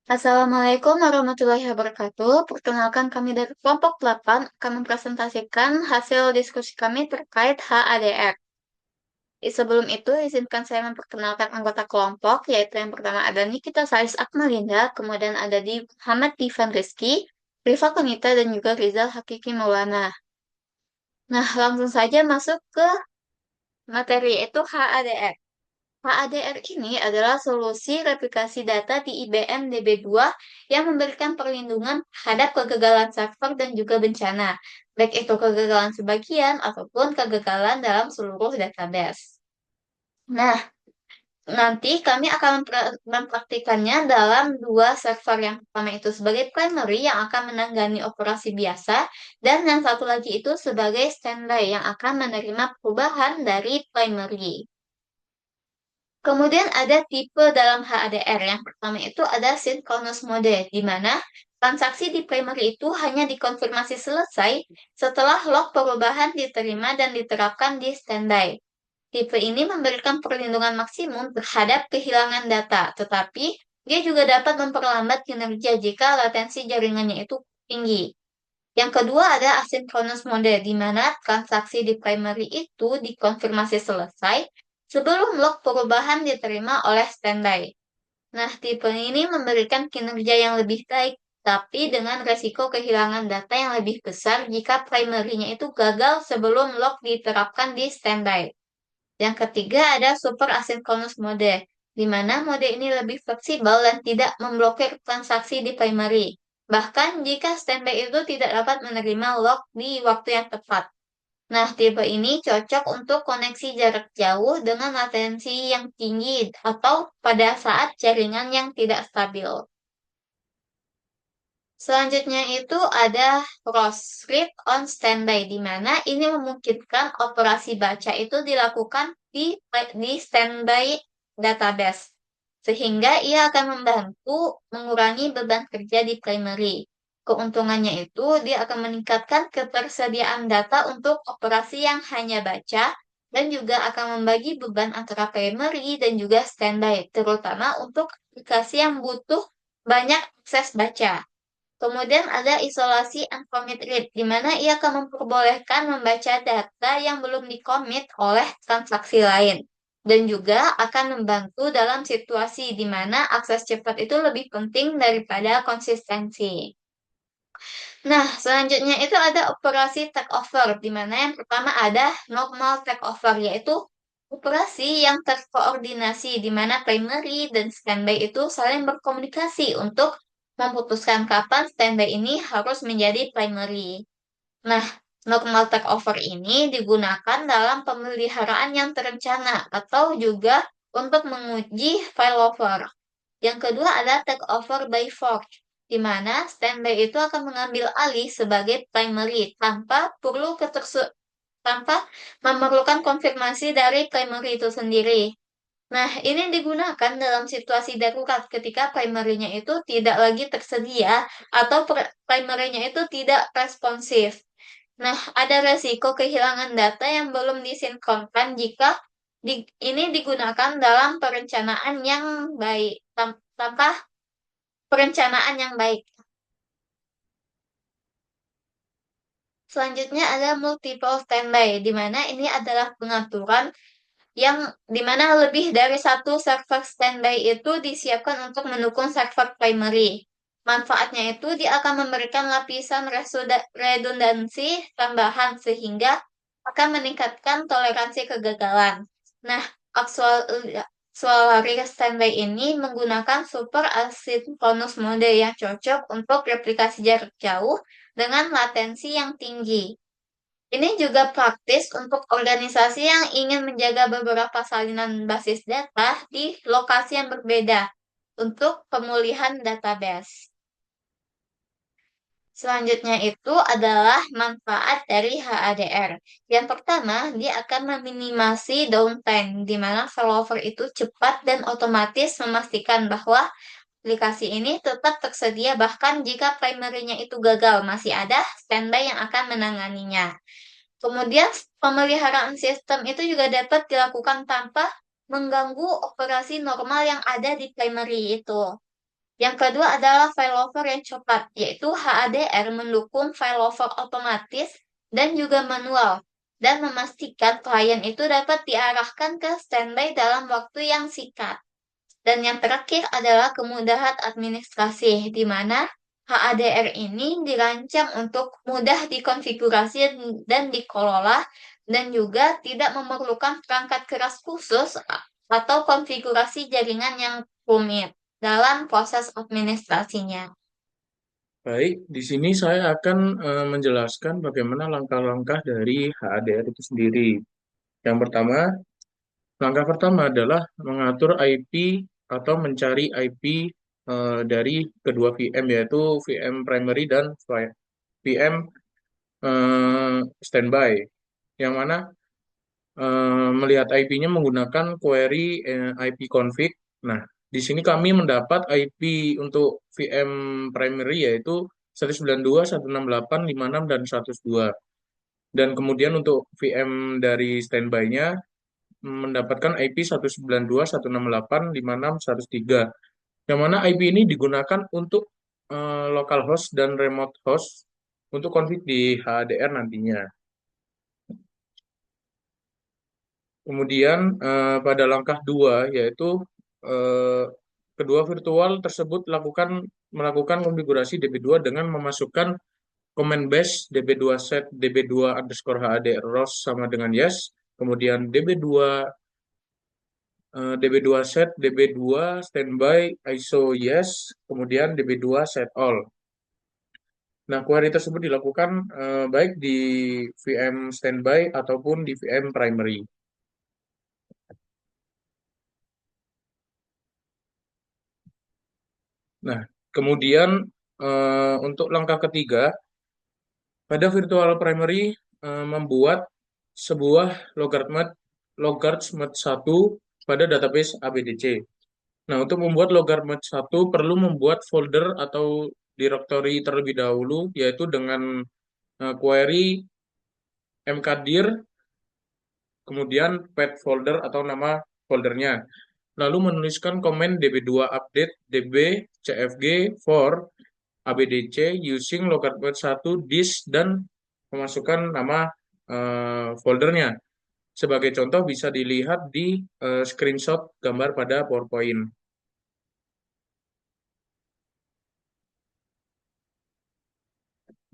Assalamualaikum warahmatullahi wabarakatuh. Perkenalkan kami dari kelompok 8 akan mempresentasikan hasil diskusi kami terkait HADR. Sebelum itu, izinkan saya memperkenalkan anggota kelompok, yaitu yang pertama ada Nikita Salis Akmalinda, kemudian ada di Muhammad Divan Rizky, Rifa Konita, dan juga Rizal Hakiki Maulana. Nah, langsung saja masuk ke materi, yaitu HADR. HADR ini adalah solusi replikasi data di IBM DB2 yang memberikan perlindungan terhadap kegagalan server dan juga bencana, baik itu kegagalan sebagian ataupun kegagalan dalam seluruh database. Nah, nanti kami akan mempraktikannya dalam dua server. Yang pertama itu sebagai primary yang akan menangani operasi biasa, dan yang satu lagi itu sebagai standby yang akan menerima perubahan dari primary. Kemudian ada tipe dalam HADR. Yang pertama itu ada synchronous mode, di mana transaksi di primary itu hanya dikonfirmasi selesai setelah log perubahan diterima dan diterapkan di standby. Tipe ini memberikan perlindungan maksimum terhadap kehilangan data, tetapi dia juga dapat memperlambat kinerja jika latensi jaringannya itu tinggi. Yang kedua ada asynchronous mode, di mana transaksi di primary itu dikonfirmasi selesai sebelum log perubahan diterima oleh standby. Nah, tipe ini memberikan kinerja yang lebih baik, tapi dengan resiko kehilangan data yang lebih besar jika primary-nya itu gagal sebelum log diterapkan di standby. Yang ketiga ada super asynchronous mode, di mana mode ini lebih fleksibel dan tidak memblokir transaksi di primary. Bahkan jika standby itu tidak dapat menerima log di waktu yang tepat. Nah, tipe ini cocok untuk koneksi jarak jauh dengan latensi yang tinggi atau pada saat jaringan yang tidak stabil. Selanjutnya itu ada ROS, Read on Standby, di mana ini memungkinkan operasi baca itu dilakukan di standby database, sehingga ia akan membantu mengurangi beban kerja di primary. Keuntungannya itu dia akan meningkatkan ketersediaan data untuk operasi yang hanya baca, dan juga akan membagi beban antara primary dan juga standby, terutama untuk aplikasi yang butuh banyak akses baca. Kemudian ada isolasi uncommit read, di mana ia akan memperbolehkan membaca data yang belum dikomit oleh transaksi lain. Dan juga akan membantu dalam situasi di mana akses cepat itu lebih penting daripada konsistensi. Nah, selanjutnya itu ada operasi takeover, di mana yang pertama ada normal takeover, yaitu operasi yang terkoordinasi, di mana primary dan standby itu saling berkomunikasi untuk memutuskan kapan standby ini harus menjadi primary. Nah, normal takeover ini digunakan dalam pemeliharaan yang terencana atau juga untuk menguji failover. Yang kedua ada takeover by fork, di mana standby itu akan mengambil alih sebagai primary tanpa memerlukan konfirmasi dari primary itu sendiri. Nah, ini digunakan dalam situasi darurat ketika primary-nya itu tidak lagi tersedia atau primary-nya itu tidak responsif. Nah, ada resiko kehilangan data yang belum disinkronkan jika ini digunakan dalam perencanaan yang baik, tanpa perencanaan yang baik. Selanjutnya ada multiple standby, di mana ini adalah pengaturan yang dimana lebih dari satu server standby itu disiapkan untuk mendukung server primary. Manfaatnya itu dia akan memberikan lapisan redundansi tambahan sehingga akan meningkatkan toleransi kegagalan. Nah, auxiliary standby ini menggunakan super asynchronous mode yang cocok untuk replikasi jarak jauh dengan latensi yang tinggi. Ini juga praktis untuk organisasi yang ingin menjaga beberapa salinan basis data di lokasi yang berbeda untuk pemulihan database. Selanjutnya itu adalah manfaat dari HADR. Yang pertama, dia akan meminimasi downtime, di mana failover itu cepat dan otomatis memastikan bahwa aplikasi ini tetap tersedia bahkan jika primary-nya itu gagal, masih ada standby yang akan menanganinya. Kemudian pemeliharaan sistem itu juga dapat dilakukan tanpa mengganggu operasi normal yang ada di primary itu. Yang kedua adalah failover yang cepat, yaitu HADR mendukung failover otomatis dan juga manual, dan memastikan klien itu dapat diarahkan ke standby dalam waktu yang singkat. Dan yang terakhir adalah kemudahan administrasi, di mana HADR ini dirancang untuk mudah dikonfigurasi dan dikelola, dan juga tidak memerlukan perangkat keras khusus atau konfigurasi jaringan yang rumit dalam proses administrasinya. Baik, di sini saya akan menjelaskan bagaimana langkah-langkah dari HADR itu sendiri. Yang pertama, langkah pertama adalah mengatur IP atau mencari IP dari kedua VM, yaitu VM primary dan VM standby. Yang mana melihat IP-nya menggunakan query IP config. Nah, di sini kami mendapat IP untuk VM primary yaitu 192, 168, 56, dan 102. Dan kemudian untuk VM dari standby-nya mendapatkan IP 192, 168, 56, 103. Yang mana IP ini digunakan untuk localhost dan remote host untuk config di HDR nantinya. Kemudian pada langkah dua yaitu eh, kedua virtual tersebut melakukan konfigurasi DB2 dengan memasukkan command base DB2 set DB2 underscore HAD ROS sama dengan yes, kemudian DB2 DB2 set DB2 standby ISO yes, kemudian DB2 set all. Nah, query tersebut dilakukan baik di VM standby ataupun di VM primary. Nah, kemudian untuk langkah ketiga, pada virtual primary membuat sebuah logaritma 1 pada database ABDC. Nah, untuk membuat logaritma 1 perlu membuat folder atau directory terlebih dahulu, yaitu dengan query mkdir, kemudian path folder atau nama foldernya. Lalu menuliskan komen db2 update db cfg for ABDC using localhost 1 disk dan memasukkan nama foldernya. Sebagai contoh bisa dilihat di screenshot gambar pada PowerPoint.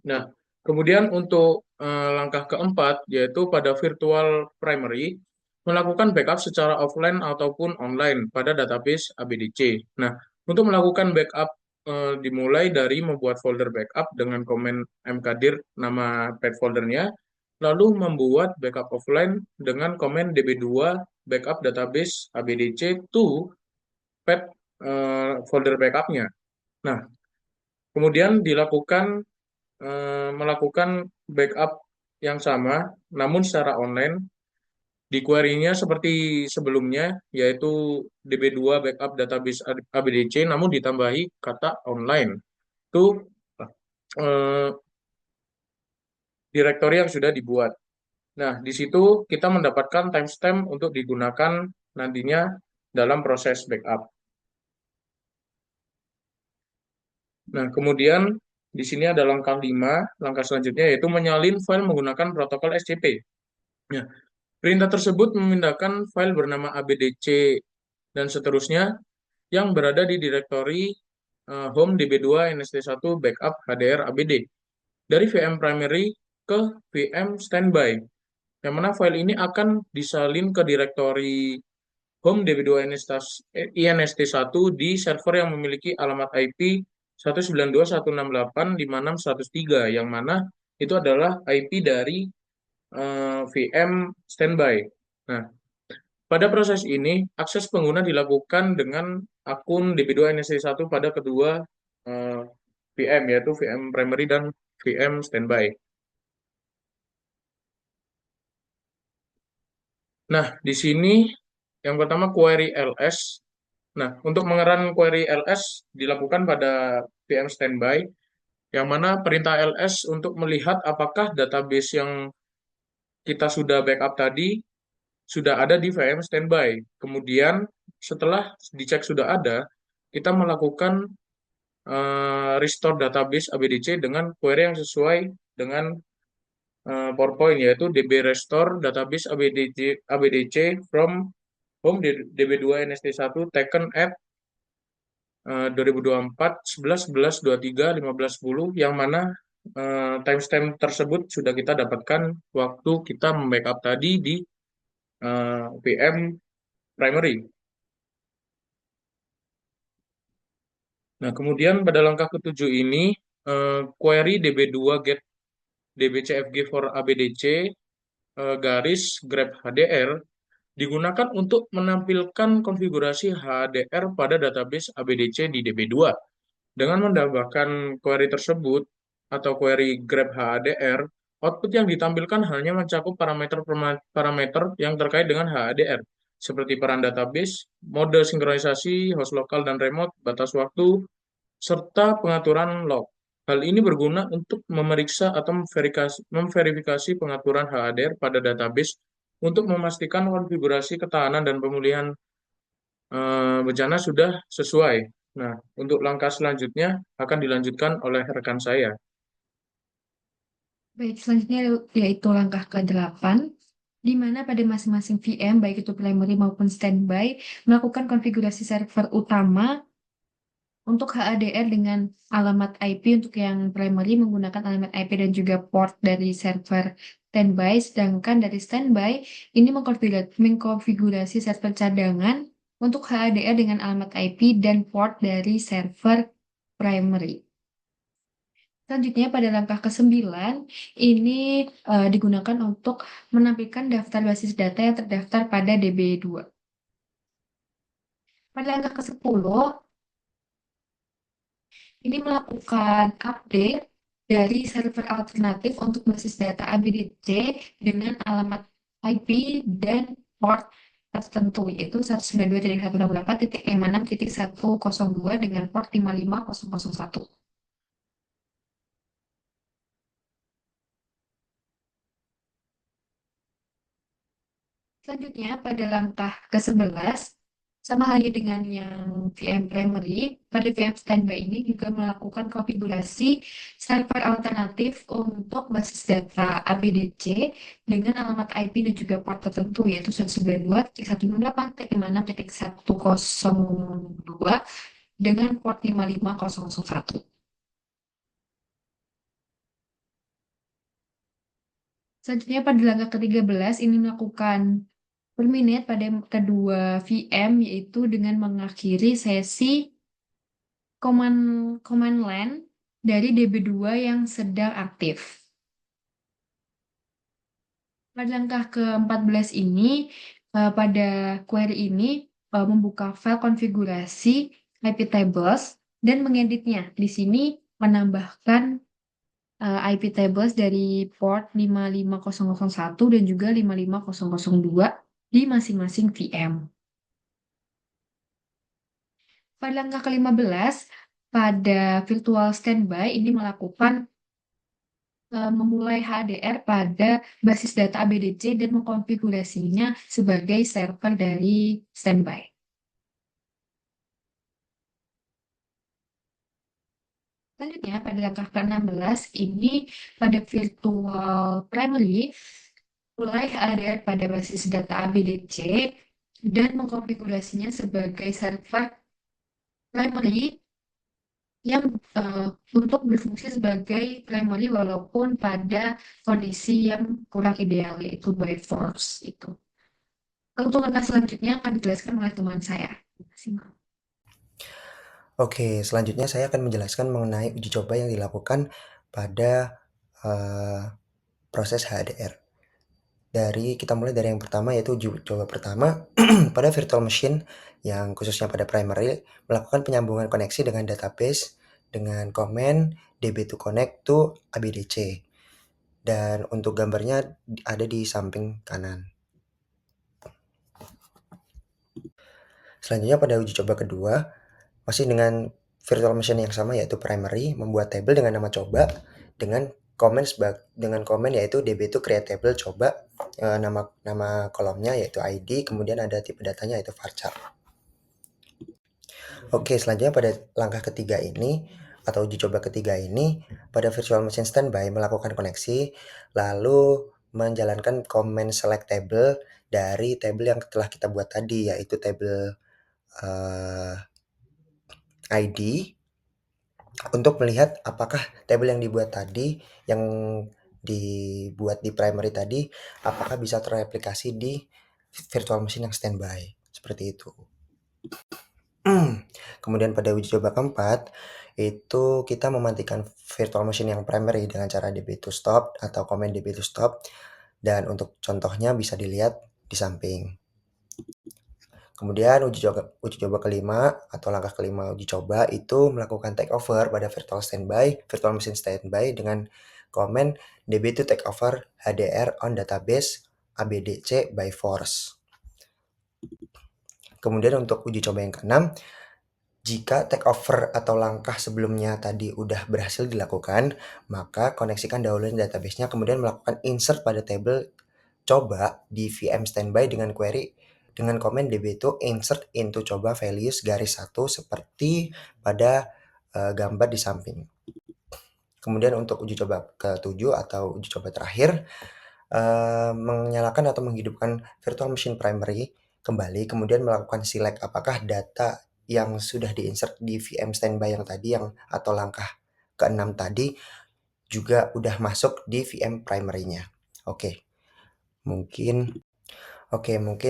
Nah, kemudian untuk langkah keempat yaitu pada virtual primary melakukan backup secara offline ataupun online pada database ABDC. Nah, untuk melakukan backup dimulai dari membuat folder backup dengan komen mkdir nama pet foldernya, lalu membuat backup offline dengan komen db2 backup database ABDC to pet folder backupnya. Nah, kemudian melakukan backup yang sama, namun secara online. Di query-nya seperti sebelumnya, yaitu db2 backup database ABDC, namun ditambahi kata online. Itu eh, direktori yang sudah dibuat. Nah, di situ kita mendapatkan timestamp untuk digunakan nantinya dalam proses backup. Nah, kemudian di sini ada langkah 5, langkah selanjutnya yaitu menyalin file menggunakan protokol SCP. Nah, perintah tersebut memindahkan file bernama abdc dan seterusnya yang berada di direktori home db2 nst1 backup hdr abd dari VM primary ke VM standby. Yang mana file ini akan disalin ke direktori home db2 inst1 di server yang memiliki alamat IP 192.168.56.103 yang mana itu adalah IP dari VM standby. Nah, pada proses ini, akses pengguna dilakukan dengan akun db2nst1 pada kedua eh, VM, yaitu VM primary dan VM standby. Nah, di sini yang pertama query ls. Nah, untuk mengeran query ls dilakukan pada VM standby, yang mana perintah ls untuk melihat apakah database yang kita sudah backup tadi sudah ada di VM standby. Kemudian setelah dicek sudah ada, kita melakukan restore database ABDC dengan query yang sesuai dengan PowerPoint, yaitu db restore database ABDC from home db2 nst1 taken at 2024 11 11 23 15 10, yang mana timestamp tersebut sudah kita dapatkan waktu kita membackup tadi di VM primary. Nah, kemudian pada langkah ketujuh ini, query db2 get dbcfg for abdc garis grep hdr digunakan untuk menampilkan konfigurasi HDR pada database ABDC di DB2. Dengan menambahkan query tersebut atau query grep HDR, output yang ditampilkan hanya mencakup parameter yang terkait dengan HDR, seperti peran database, mode sinkronisasi, host lokal dan remote, batas waktu, serta pengaturan log. Hal ini berguna untuk memeriksa atau memverifikasi pengaturan HDR pada database untuk memastikan konfigurasi ketahanan dan pemulihan bencana sudah sesuai. Nah, untuk langkah selanjutnya akan dilanjutkan oleh rekan saya. Baik, selanjutnya yaitu langkah ke-8, di mana pada masing-masing VM, baik itu primary maupun standby, melakukan konfigurasi server utama untuk HADR dengan alamat IP. Untuk yang primary menggunakan alamat IP dan juga port dari server standby, sedangkan dari standby ini mengkonfigurasi server cadangan untuk HADR dengan alamat IP dan port dari server primary. Selanjutnya pada langkah ke-9, ini digunakan untuk menampilkan daftar basis data yang terdaftar pada DB2. Pada langkah ke-10, ini melakukan update dari server alternatif untuk basis data ABDC dengan alamat IP dan port tertentu, yaitu 192.168.6.102 dengan port 55001. Selanjutnya, pada langkah ke-11, sama halnya dengan yang VM primary, pada VM standby ini juga melakukan konfigurasi server alternatif untuk basis data ABDC dengan alamat IP dan juga port tertentu, yaitu 192.168.6.102 dengan port 55001. Selanjutnya pada langkah ke-13 ini melakukan terminate pada kedua VM, yaitu dengan mengakhiri sesi command line dari DB2 yang sedang aktif. Pada langkah ke-14 ini, pada query ini membuka file konfigurasi IP tables dan mengeditnya. Di sini menambahkan IP tables dari port 55001 dan juga 55002 di masing-masing VM. Pada langkah ke-15, pada virtual standby ini melakukan memulai HDR pada basis data ABDC dan mengkonfigurasinya sebagai server dari standby. Selanjutnya, pada langkah ke-16, ini pada virtual primary, mulai HDR pada basis data ABDC dan mengkonfigurasinya sebagai server primary yang untuk berfungsi sebagai primary walaupun pada kondisi yang kurang ideal, yaitu by force itu. Untuk langkah selanjutnya akan dijelaskan oleh teman saya. Terima kasih. Oke, selanjutnya saya akan menjelaskan mengenai uji coba yang dilakukan pada proses HDR. Kita mulai dari yang pertama, yaitu uji coba pertama pada virtual machine yang khususnya pada primary melakukan penyambungan koneksi dengan database dengan command db2connect to abdc, dan untuk gambarnya ada di samping kanan. Selanjutnya pada uji coba kedua, masih dengan virtual machine yang sama, yaitu primary, membuat table dengan nama coba dengan komen yaitu db2 create table coba, nama kolomnya yaitu ID, kemudian ada tipe datanya yaitu varchar. Oke, selanjutnya pada langkah ketiga ini atau uji coba ketiga ini, pada virtual machine standby melakukan koneksi, lalu menjalankan command select table dari table yang telah kita buat tadi, yaitu table ID, untuk melihat apakah table yang dibuat tadi, yang dibuat di primary tadi, apakah bisa terreplikasi di virtual machine yang standby, seperti itu. Kemudian pada uji coba keempat, itu kita mematikan virtual machine yang primary dengan cara db to stop atau command db to stop, dan untuk contohnya bisa dilihat di samping. Kemudian uji coba kelima atau langkah kelima uji coba itu melakukan takeover pada virtual machine standby dengan command db to takeover hdr on database abdc by force. Kemudian untuk uji coba yang keenam, jika takeover atau langkah sebelumnya tadi udah berhasil dilakukan, maka koneksikan dahulu database-nya, kemudian melakukan insert pada table coba di VM standby dengan query dengan command db to insert into coba values garis 1 seperti pada gambar di samping. Kemudian untuk uji coba ke-7 atau uji coba terakhir, menyalakan atau menghidupkan virtual machine primary kembali, kemudian melakukan select apakah data yang sudah diinsert di VM standby yang tadi atau langkah ke-6 tadi juga udah masuk di VM primary-nya. Oke. Mungkin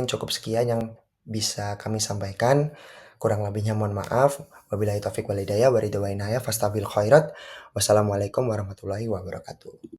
cukup sekian yang bisa kami sampaikan. Kurang lebihnya mohon maaf. Wabillahi taufiq wal hidayah, wa ridha wa inayah, fastabil khairat. Wassalamualaikum warahmatullahi wabarakatuh.